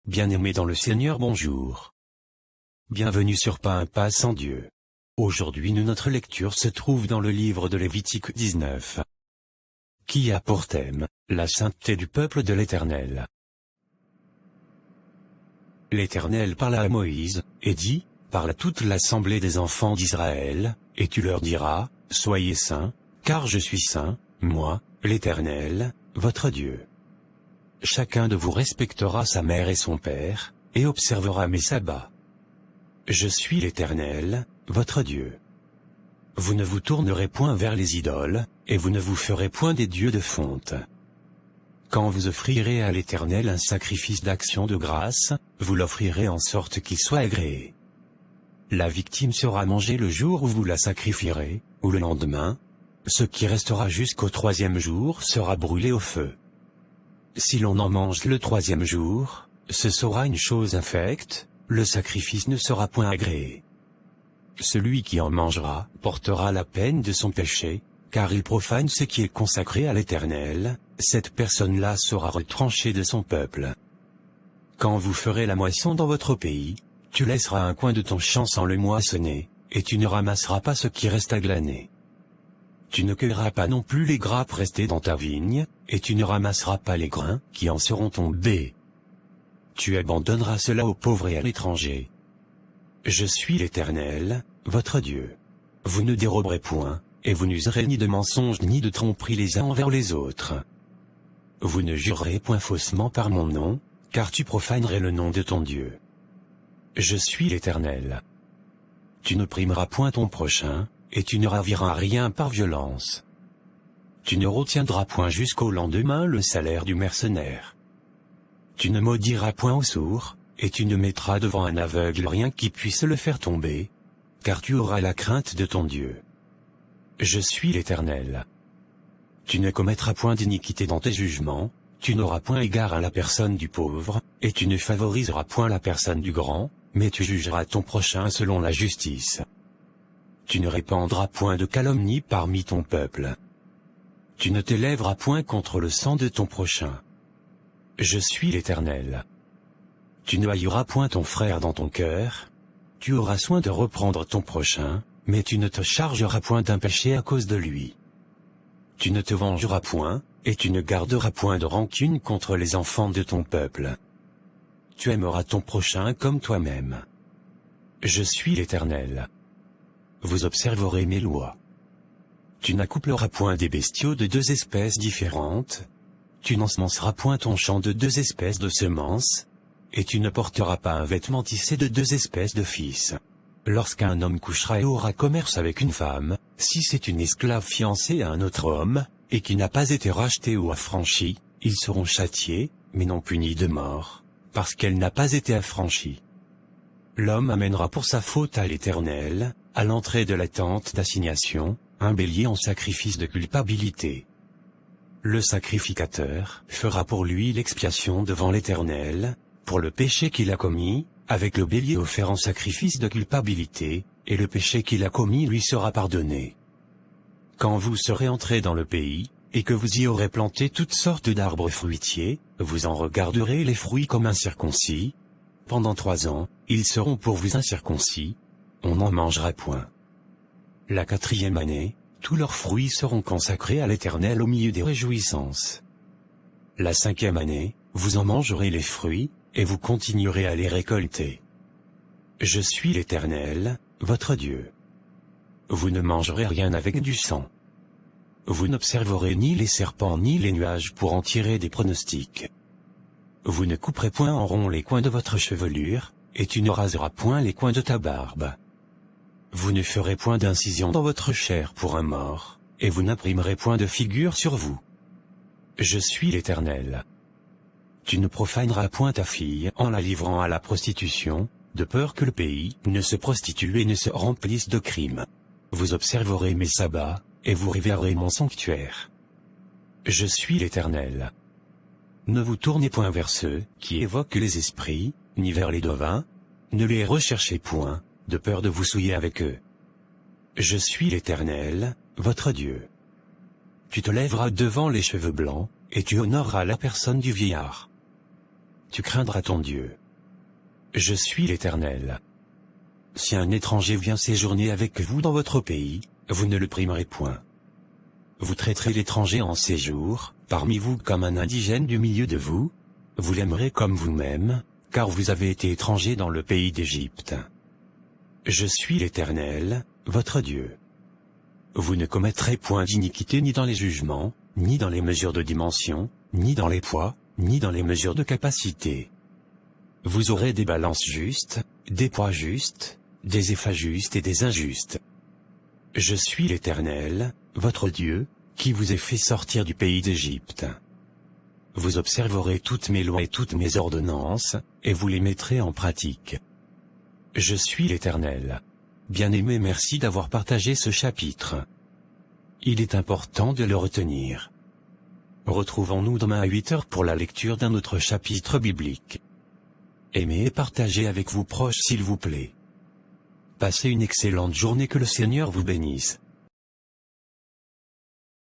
Bien-aimés dans le Seigneur, bonjour. Bienvenue sur Pas un pas sans Dieu. Aujourd'hui notre lecture se trouve dans le livre de Lévitique 19, qui a pour thème la sainteté du peuple de l'Éternel. L'Éternel parla à Moïse, et dit, parle à toute l'assemblée des enfants d'Israël, et tu leur diras, soyez saints, car je suis saint, moi, l'Éternel, votre Dieu. Chacun de vous respectera sa mère et son père, et observera mes sabbats. Je suis l'Éternel, votre Dieu. Vous ne vous tournerez point vers les idoles, et vous ne vous ferez point des dieux de fonte. Quand vous offrirez à l'Éternel un sacrifice d'action de grâce, vous l'offrirez en sorte qu'il soit agréé. La victime sera mangée le jour où vous la sacrifierez, ou le lendemain. Ce qui restera jusqu'au 3e jour sera brûlé au feu. Si l'on en mange le 3e jour, ce sera une chose infecte, le sacrifice ne sera point agréé. Celui qui en mangera portera la peine de son péché, car il profane ce qui est consacré à l'Éternel, cette personne-là sera retranchée de son peuple. Quand vous ferez la moisson dans votre pays, tu laisseras un coin de ton champ sans le moissonner, et tu ne ramasseras pas ce qui reste à glaner. Tu ne cueilleras pas non plus les grappes restées dans ta vigne, et tu ne ramasseras pas les grains qui en seront tombés. Tu abandonneras cela aux pauvres et à l'étranger. Je suis l'Éternel, votre Dieu. Vous ne déroberez point, et vous n'userez ni de mensonges ni de tromperies les uns envers les autres. Vous ne jurerez point faussement par mon nom, car tu profanerais le nom de ton Dieu. Je suis l'Éternel. Tu n'opprimeras point ton prochain, et tu ne raviras rien par violence. Tu ne retiendras point jusqu'au lendemain le salaire du mercenaire. Tu ne maudiras point au sourd, et tu ne mettras devant un aveugle rien qui puisse le faire tomber, car tu auras la crainte de ton Dieu. Je suis l'Éternel. Tu ne commettras point d'iniquité dans tes jugements, tu n'auras point égard à la personne du pauvre, et tu ne favoriseras point la personne du grand, mais tu jugeras ton prochain selon la justice. Tu ne répandras point de calomnie parmi ton peuple. Tu ne t'élèveras point contre le sang de ton prochain. Je suis l'Éternel. Tu ne haïras point ton frère dans ton cœur. Tu auras soin de reprendre ton prochain, mais tu ne te chargeras point d'un péché à cause de lui. Tu ne te vengeras point, et tu ne garderas point de rancune contre les enfants de ton peuple. Tu aimeras ton prochain comme toi-même. Je suis l'Éternel. Vous observerez mes lois. Tu n'accoupleras point des bestiaux de deux espèces différentes. Tu n'ensemenceras point ton champ de deux espèces de semences. Et tu ne porteras pas un vêtement tissé de deux espèces de fils. Lorsqu'un homme couchera et aura commerce avec une femme, si c'est une esclave fiancée à un autre homme, et qui n'a pas été rachetée ou affranchie, ils seront châtiés, mais non punis de mort, parce qu'elle n'a pas été affranchie. L'homme amènera pour sa faute à l'Éternel, à l'entrée de la tente d'assignation, un bélier en sacrifice de culpabilité. Le sacrificateur fera pour lui l'expiation devant l'Éternel, pour le péché qu'il a commis, avec le bélier offert en sacrifice de culpabilité, et le péché qu'il a commis lui sera pardonné. Quand vous serez entrés dans le pays, et que vous y aurez planté toutes sortes d'arbres fruitiers, vous en regarderez les fruits comme incirconcis. Pendant 3 ans, ils seront pour vous incirconcis, on n'en mangera point. La 4e année, tous leurs fruits seront consacrés à l'Éternel au milieu des réjouissances. La 5e année, vous en mangerez les fruits, et vous continuerez à les récolter. Je suis l'Éternel, votre Dieu. Vous ne mangerez rien avec du sang. Vous n'observerez ni les serpents ni les nuages pour en tirer des pronostics. Vous ne couperez point en rond les coins de votre chevelure, et tu ne raseras point les coins de ta barbe. Vous ne ferez point d'incision dans votre chair pour un mort, et vous n'imprimerez point de figure sur vous. Je suis l'Éternel. Tu ne profaneras point ta fille en la livrant à la prostitution, de peur que le pays ne se prostitue et ne se remplisse de crimes. Vous observerez mes sabbats, et vous révérerez mon sanctuaire. Je suis l'Éternel. Ne vous tournez point vers ceux qui évoquent les esprits, ni vers les devins, ne les recherchez point, de peur de vous souiller avec eux. Je suis l'Éternel, votre Dieu. Tu te lèveras devant les cheveux blancs, et tu honoreras la personne du vieillard. tu craindras ton Dieu. Je suis l'Éternel. Si un étranger vient séjourner avec vous dans votre pays, vous ne le primerez point. Vous traiterez l'étranger en séjour, parmi vous comme un indigène du milieu de vous. Vous l'aimerez comme vous-même, car vous avez été étranger dans le pays d'Égypte. Je suis l'Éternel, votre Dieu. Vous ne commettrez point d'iniquité ni dans les jugements, ni dans les mesures de dimension, ni dans les poids, ni dans les mesures de capacité. Vous aurez des balances justes, des poids justes, des épha justes et des injustes. Je suis l'Éternel, votre Dieu, qui vous ai fait sortir du pays d'Égypte. Vous observerez toutes mes lois et toutes mes ordonnances, et vous les mettrez en pratique. Je suis l'Éternel. Bien-aimé, merci d'avoir partagé ce chapitre. Il est important de le retenir. Retrouvons-nous demain à 8 heures pour la lecture d'un autre chapitre biblique. Aimez et partagez avec vos proches s'il vous plaît. Passez une excellente journée, que le Seigneur vous bénisse.